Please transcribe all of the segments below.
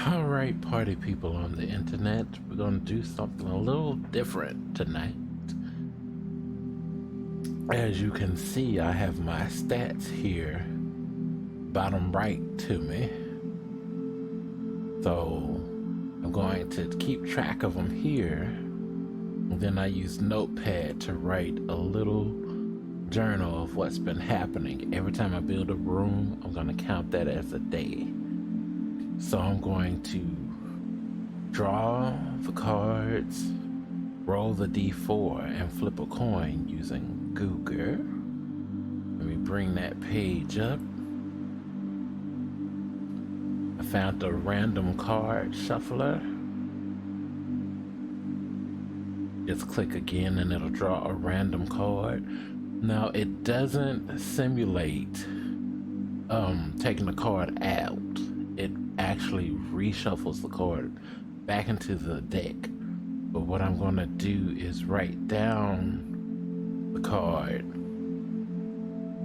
Alright, party people on the internet, we're gonna do something a little different tonight. As you can see, I have my stats here, bottom right to me. So I'm going to keep track of them here. And then I use Notepad to write a little journal of what's been happening. Every time I build a room, I'm gonna count that as a day. So I'm going to draw the cards, roll the D4, and flip a coin using Google. Let me bring that page up. I found a random card shuffler. Just click again and it'll draw a random card. Now it doesn't simulate taking the card out. It actually reshuffles the card back into the deck. But what I'm gonna do is write down the card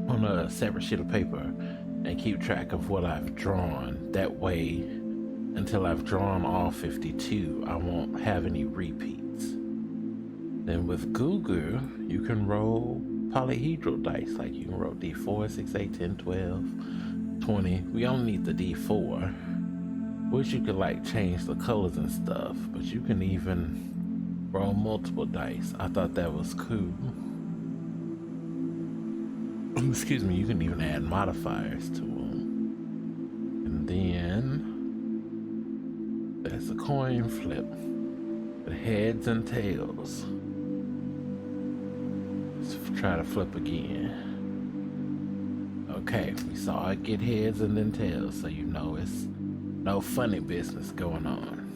on a separate sheet of paper and keep track of what I've drawn. That way, until I've drawn all 52, I won't have any repeats. Then with Google, you can roll polyhedral dice, like you can roll D4, 6, 8, 10, 12, 20. We only need the D4, which you could like change the colors and stuff, but you can even roll multiple dice. I thought that was cool. Excuse me, you can even add modifiers to them. And then there's a coin flip, the heads and tails. Let's try to flip again. Okay, we saw it get heads and then tails, so you know it's no funny business going on.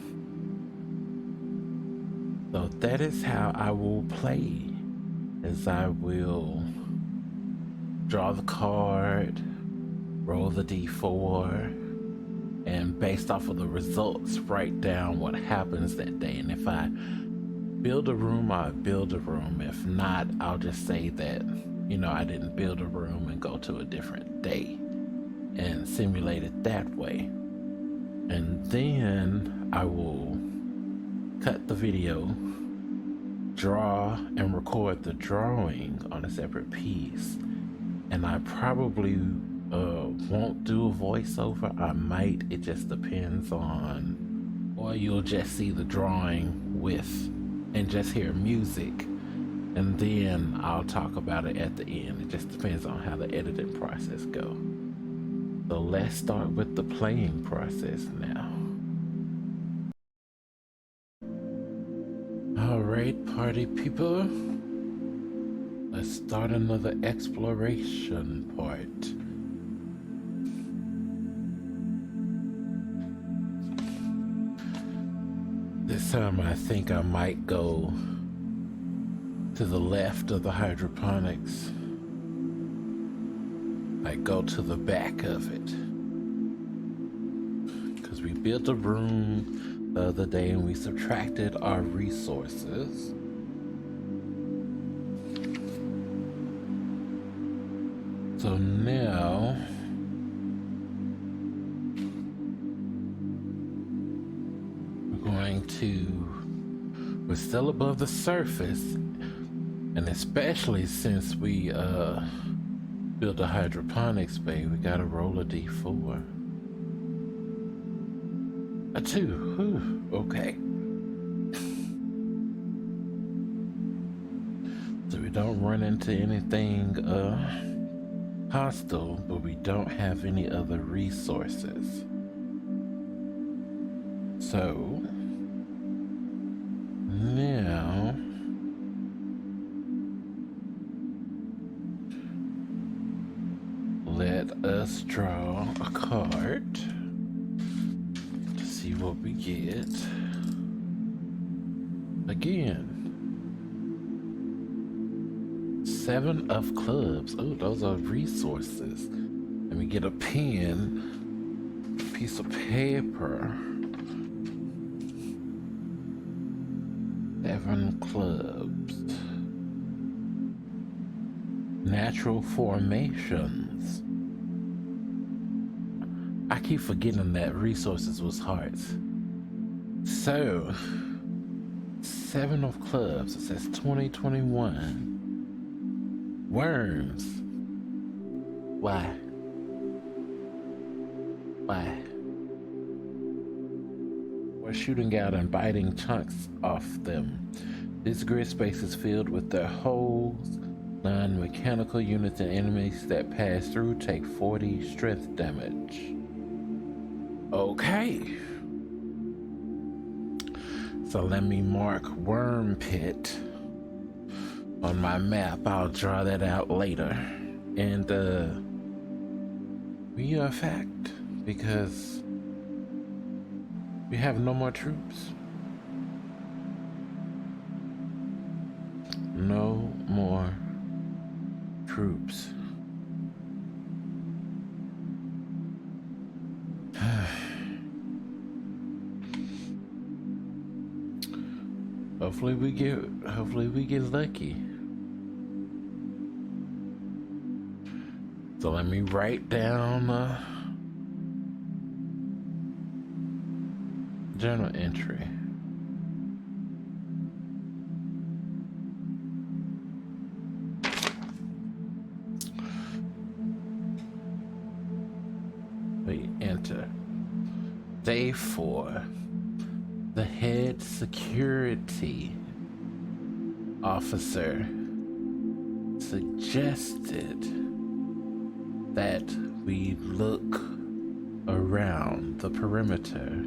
So that is how I will play, as I will draw the card, roll the D4, and based off of the results, write down what happens that day. And if I build a room, I'll build a room. If not, I'll just say that, you know, I didn't build a room and go to a different day and simulate it that way. And then I will cut the video, draw and record the drawing on a separate piece. And I probably won't do a voiceover. I might, it just depends on, or you'll just see the drawing with and just hear music, and then I'll talk about it at the end. It just depends on how the editing process goes. So let's start with the playing process now. All right, party people, let's start another exploration part. This time I think I might go to the left of the hydroponics. Like go to the back of it. Because we built a room the other day and we subtracted our resources. So now we're still above the surface, and especially since we built a hydroponics bay, we gotta roll a D4. A 2. Whew. Okay. So we don't run into anything hostile, but we don't have any other resources. So now let us draw a card to see what we get. Again, 7 of clubs. Oh, those are resources. Let me get a pen, a piece of paper. 7 clubs. Natural formations. I keep forgetting that resources was hearts. So, 7 of clubs. It says 2021. Worms. Why? Why? We're shooting out and biting chunks off them. This grid space is filled with their holes. Non-mechanical units and enemies that pass through take 40 strength damage. Okay. So let me mark Worm Pit on my map. I'll draw that out later. And we are fact because we have no more troops. No more troops. Hopefully we get lucky. So let me write down journal entry. We enter. Day 4. The head security officer suggested that we look around the perimeter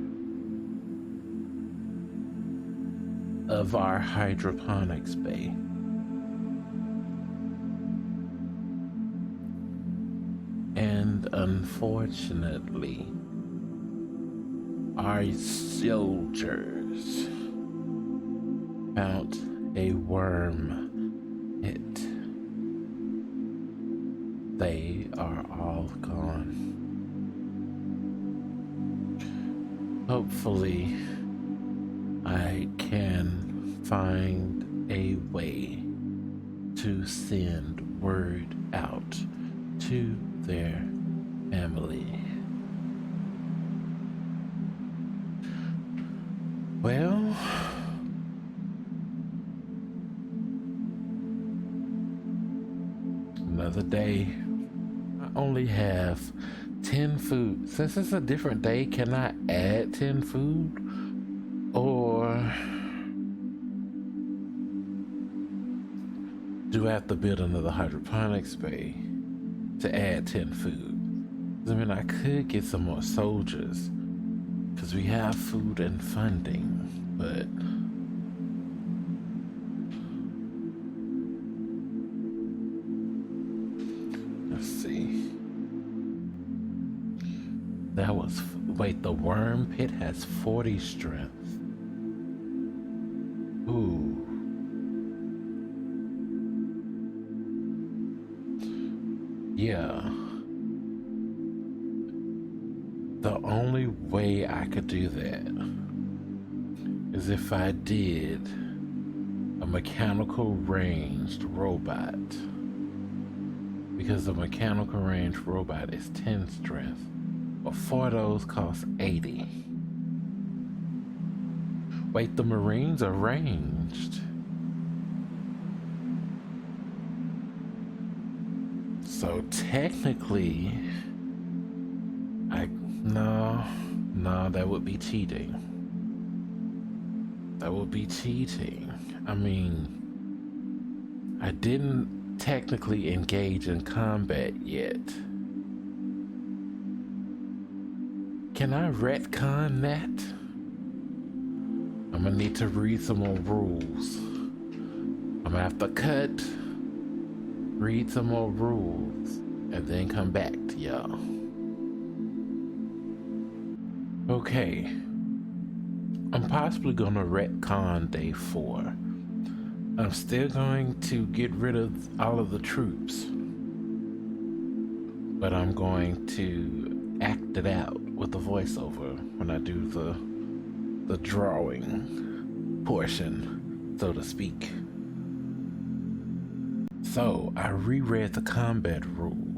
of our hydroponics bay. And unfortunately, our soldiers found a worm pit. They are all gone. Hopefully, I can find a way to send word out to their family. Well, another day. I only have 10 food. Since it's a different day, can I add 10 food? Or do I have to build another hydroponics bay to add 10 food? I mean, I could get some more soldiers because we have food and funding, but let's see. That was, wait, the worm pit has 40 strength. Ooh. Yeah. The only way I could do that is if I did a mechanical ranged robot. Because the mechanical ranged robot is 10 strength, but 4 of those cost 80. Wait, the Marines are ranged. So technically, no, that would be cheating. That would be cheating. I mean, I didn't technically engage in combat yet. Can I retcon that? I'm gonna need to read some more rules. I'm gonna have to cut, read some more rules, and then come back to y'all. Okay, I'm possibly gonna retcon day 4. I'm still going to get rid of all of the troops, but I'm going to act it out with the voiceover when I do the drawing portion, so to speak. So I reread the combat rule.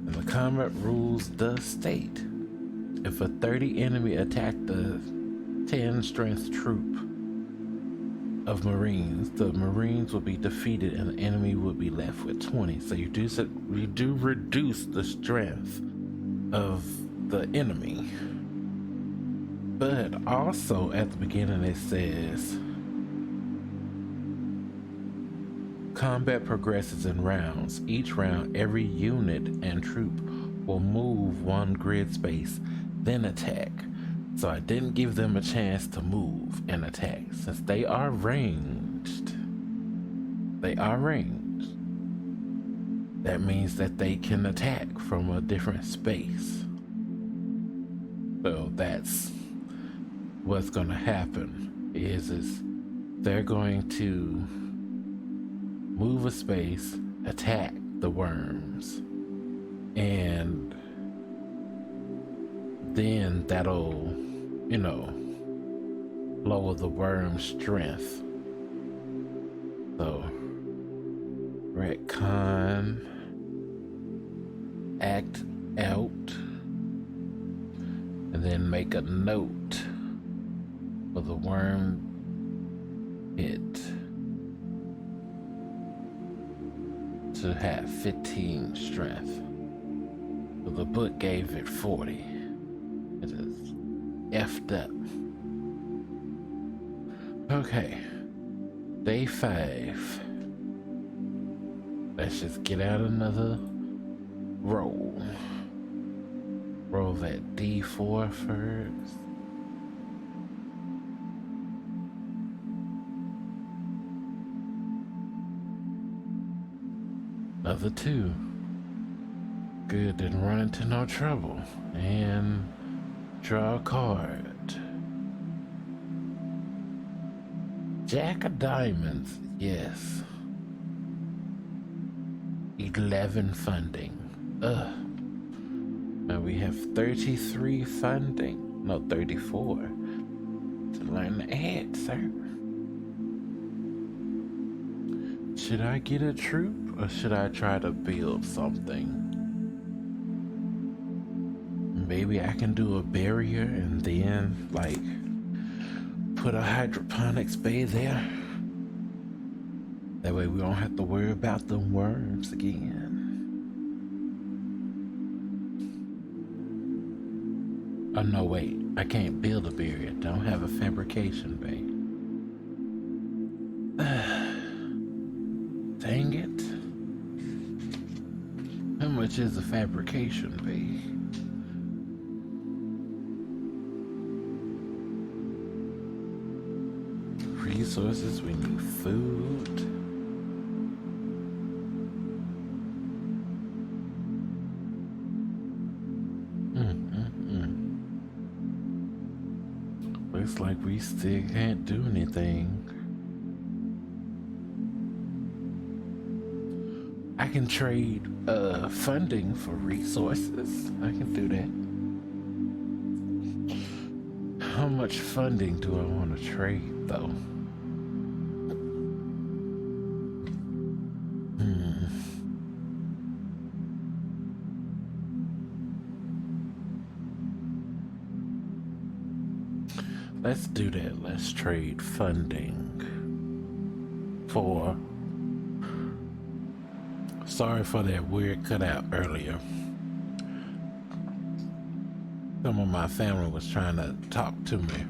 And the Combat rules the state. If a 30 enemy attack the 10 strength troop of Marines, the Marines will be defeated and the enemy will be left with 20. So you do reduce the strength of the enemy. But also at the beginning it says combat progresses in rounds. Each round, every unit and troop will move one grid space, then attack. So I didn't give them a chance to move and attack. Since they are ranged, that means that they can attack from a different space. So that's what's gonna happen is they're going to move a space, attack the worms, and then that'll, you know, lower the worm's strength. So, RetCon, act out, and then make a note for the worm hit to have 15 strength. So the book gave it 40. It is effed up. Okay, day 5. Let's just get out another roll. Roll that D4 first. Another 2. Good, didn't run into no trouble. And draw a card. Jack of diamonds, yes. 11 funding. Ugh. Now we have 33 funding. No, 34. To learn the ad, sir. Should I get a troop or should I try to build something? Maybe I can do a barrier and then like put a hydroponics bay there. That way we don't have to worry about the worms again. Oh no, wait, I can't build a barrier. Don't have a fabrication bay. Dang it. How much is a fabrication bay? Resources, we need food. Looks like we still can't do anything. I can trade funding for resources. I can do that. How much funding do I want to trade though? Let's do that. Let's trade funding for... Sorry for that weird cutout earlier. Some of my family was trying to talk to me,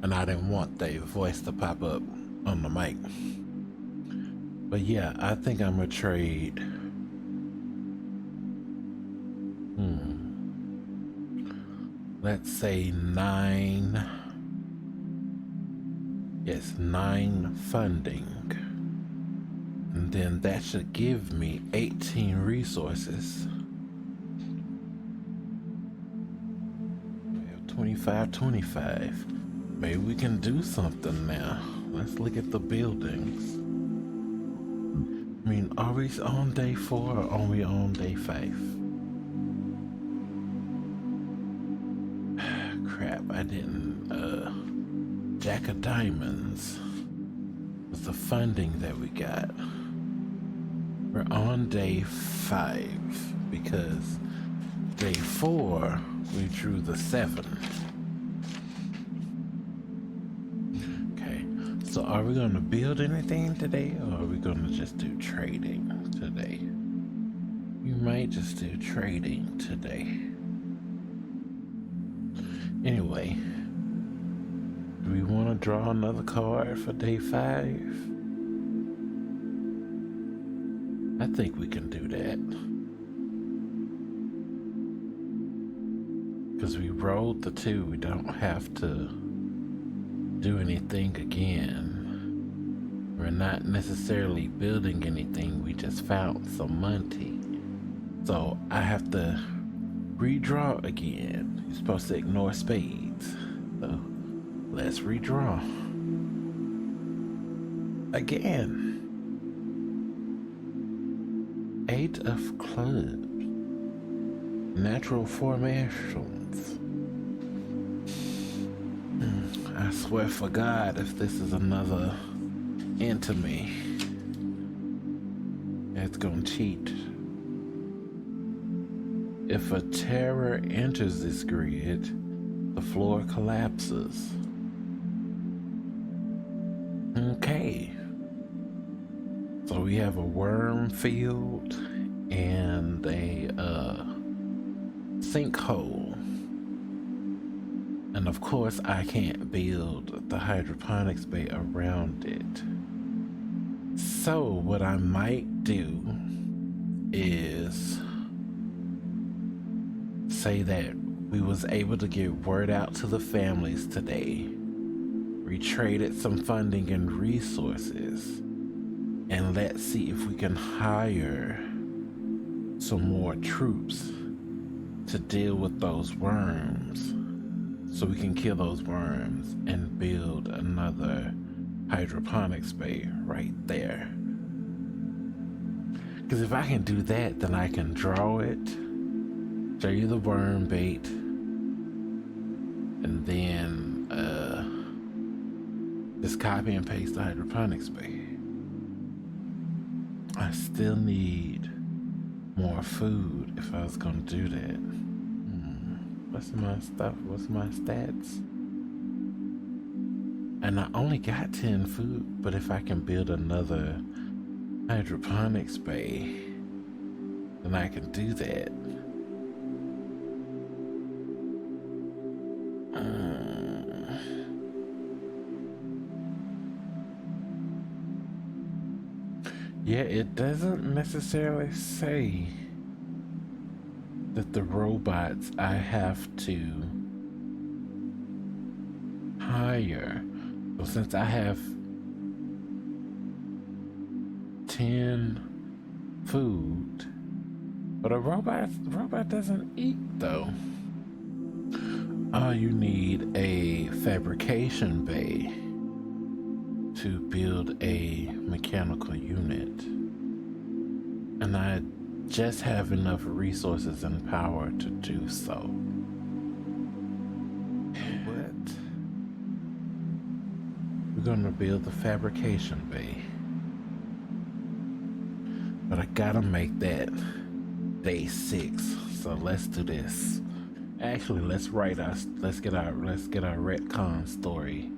and I didn't want their voice to pop up on the mic. But yeah, I think I'm gonna trade... Let's say 9... Yes, 9 funding. And then that should give me 18 resources. We have 25. Maybe we can do something now. Let's look at the buildings. I mean, are we on day 4 or are we on day 5? Crap, I didn't, Jack of diamonds was the funding that we got. We're on day 5. because day 4 we drew the 7. Okay, so are we going to build anything today, or are we going to just do trading today? We might just do trading today. Anyway, do we want to draw another card for day 5? I think we can do that. Because we rolled the 2, we don't have to do anything again. We're not necessarily building anything, we just found some money. So I have to redraw again. You're supposed to ignore spades. So let's redraw. Again. 8 of clubs. Natural formations. I swear for God, if this is another enemy, it's gonna cheat. If a terror enters this grid, the floor collapses. Okay. So we have a worm field and a sinkhole. And of course I can't build the hydroponics bay around it. So what I might do is say that we was able to get word out to the families today. We traded some funding and resources, and let's see if we can hire some more troops to deal with those worms, so we can kill those worms and build another hydroponics bay right there. Because if I can do that, then I can draw it, show you the worm bait, and then just copy and paste the hydroponics bay. I still need more food if I was gonna do that. What's my stuff? What's my stats? And I only got 10 food, but if I can build another hydroponics bay, then I can do that. Yeah, it doesn't necessarily say that the robots I have to hire. So since I have 10 food, but a robot doesn't eat though. Oh, you need a fabrication bay to build a mechanical unit, and I just have enough resources and power to do so. What? We're gonna build the fabrication bay, but I gotta make that day 6. So let's do this. Actually, let's get our RetCon story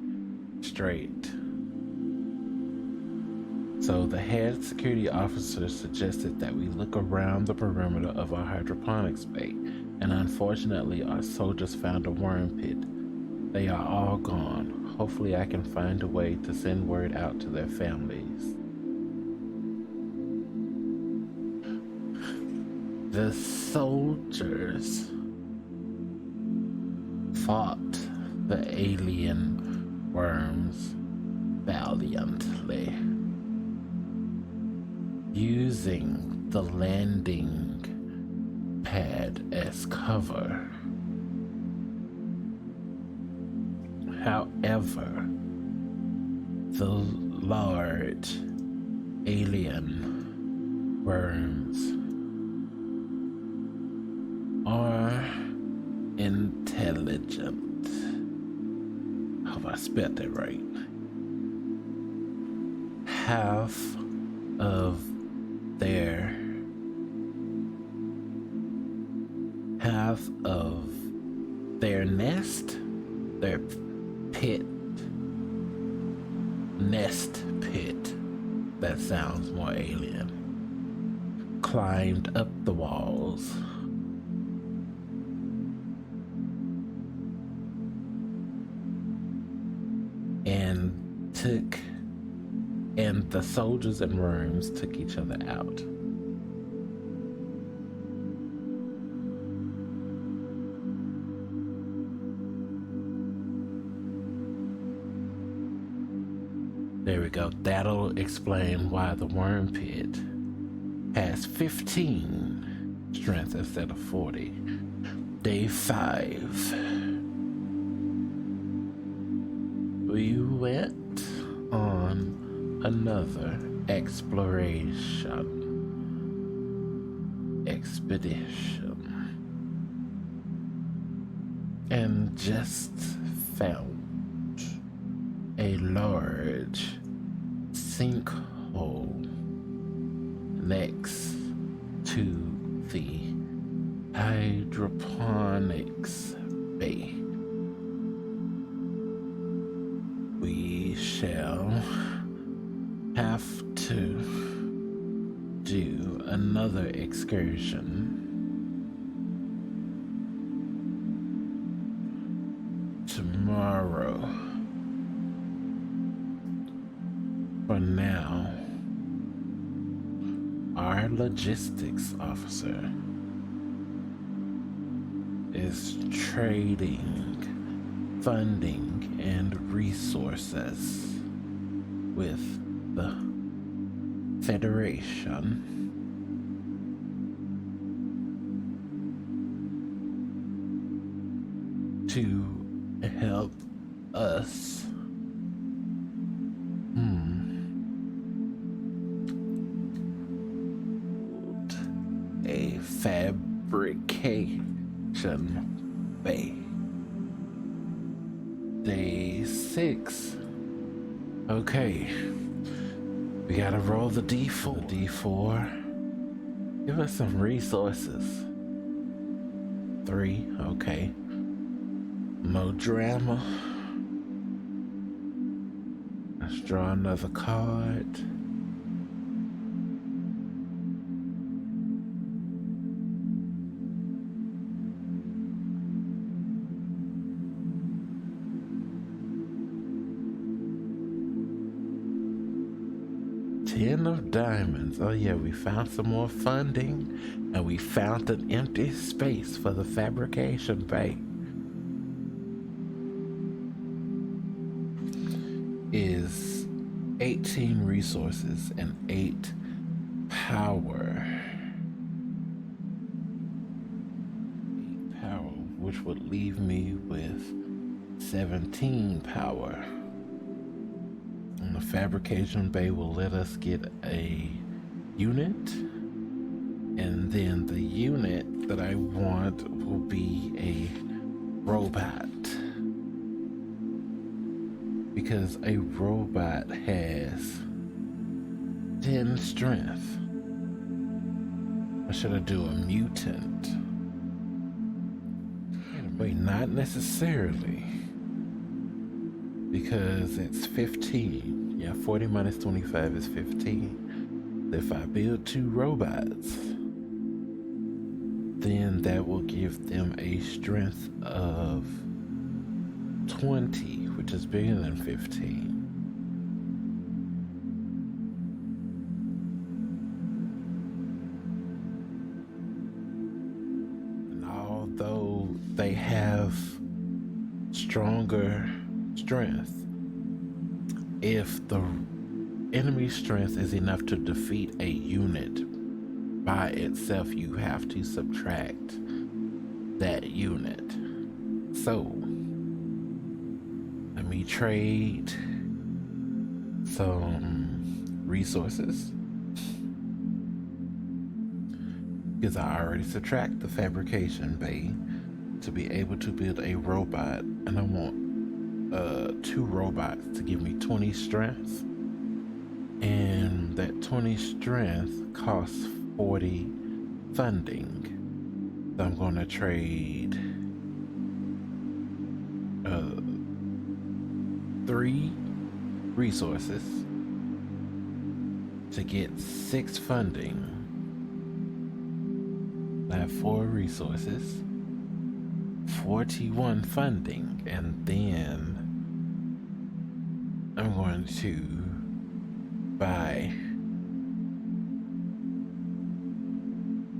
straight. So the head security officer suggested that we look around the perimeter of our hydroponics bay, and unfortunately our soldiers found a worm pit. They are all gone. Hopefully I can find a way to send word out to their families. The soldiers fought the alien worms valiantly, using the landing pad as cover. However, the large alien worms are intelligent. Hope I spelled that right. Half of their path of their nest, their nest pit, that sounds more alien, climbed up the walls. And the soldiers and worms took each other out. There we go. That'll explain why the worm pit has 15 strength instead of 40. Day 5. We went on another expedition and just found a large sinkhole next to the hydroponics bay. We shall have to do another excursion tomorrow. For now, our logistics officer is trading funding and resources with the Federation to help us a fabrication bay. Day 6. Okay. We gotta roll the D4. D4. Give us some resources. 3. Okay. No drama. Let's draw another card. Ten of diamonds. Oh yeah, we found some more funding and we found an empty space for the fabrication bay. Is 18 resources and 8 power. 8 power, which would leave me with 17 power. And the fabrication bay will let us get a unit, and then the unit that I want will be a robot, because a robot has 10 strength. Or should I do a mutant? Wait, not necessarily, because it's 15. Yeah, 40 minus 25 is 15. If I build 2 robots, then that will give them a strength of 20, which is bigger than 15. And although they have stronger strength, if the enemy strength is enough to defeat a unit by itself, you have to subtract that unit. So let me trade some resources, because I already subtract the fabrication bay to be able to build a robot, and I want 2 robots to give me 20 strength, and that 20 strength costs 40 funding. So I'm going to trade 3 resources to get 6 funding. I have 4 resources, 41 funding, and then I'm going to buy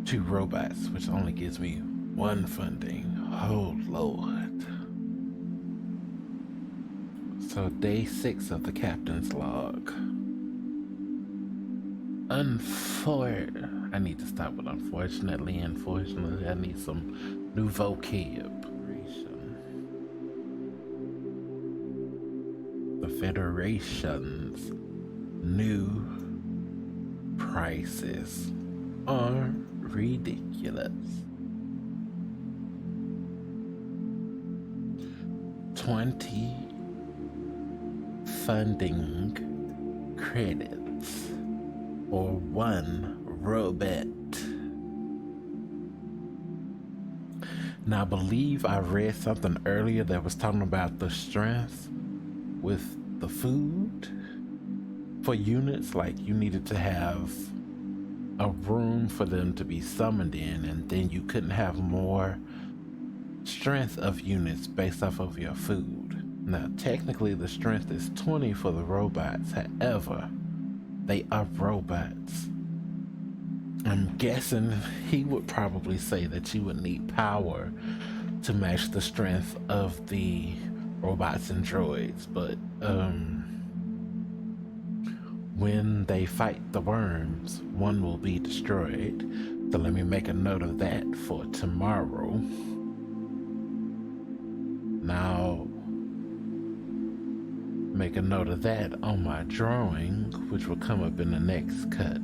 2 robots, which only gives me 1 funding. Oh Lord. So day 6 of the captain's log. I need to stop with unfortunately. Unfortunately, I need some new vocab. The Federation's new prices are ridiculous. 20 funding credits for 1 robot. Now I believe I read something earlier that was talking about the strength with the food for units. Like you needed to have a room for them to be summoned in, and then you couldn't have more strength of units based off of your food. Now technically the strength is 20 for the robots, however they are robots. I'm guessing he would probably say that you would need power to match the strength of the robots and droids, but when they fight the worms, one will be destroyed. So let me make a note of that for tomorrow. Now make a note of that on my drawing, which will come up in the next cut.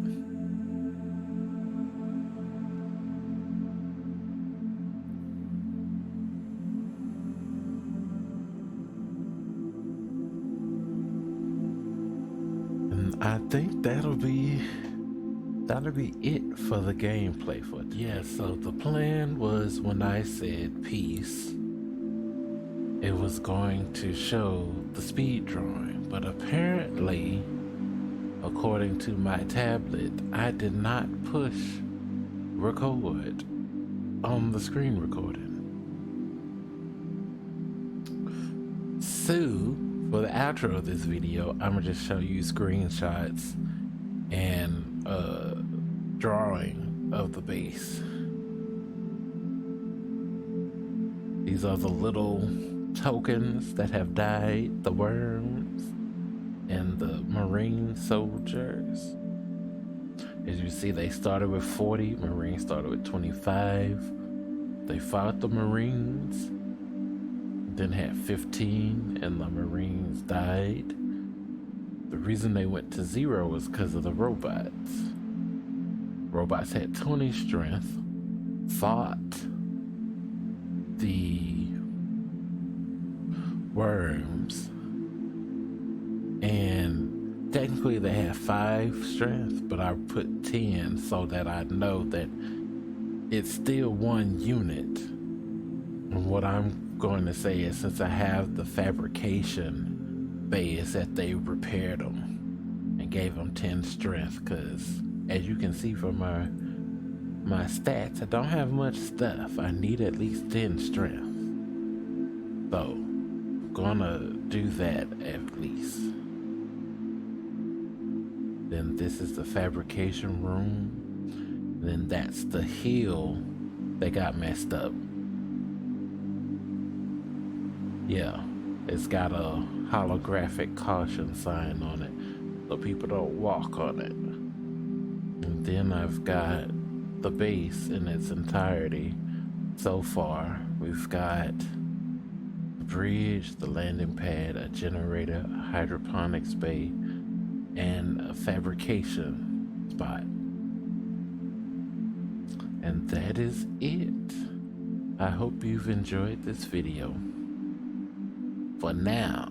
And I think that'll be it for the gameplay for it. Yeah, so the plan was when I said peace, it was going to show the speed drawing, but apparently, according to my tablet, I did not push record on the screen recording. So, for the outro of this video, I'm gonna just show you screenshots and drawing of the base. These are the little tokens that have died, the worms and the marine soldiers. As you see, they started with 40, Marines started with 25. They fought the Marines, then had 15, and the Marines died. The reason they went to 0 was because of the robots. Robots had 20 strength, fought the worms, and technically they have 5 strength, but I put 10 so that I know that it's still 1 unit. And what I'm going to say is, since I have the fabrication base, that they repaired them and gave them 10 strength, because as you can see from my stats, I don't have much stuff. I need at least 10 strength. So I'm gonna do that at least. Then this is the fabrication room. Then that's the hill that got messed up. Yeah, it's got a holographic caution sign on it, so people don't walk on it. And then I've got the base in its entirety. So far, we've got the bridge, the landing pad, a generator, a hydroponics bay, and a fabrication spot. And that is it. I hope you've enjoyed this video. For now,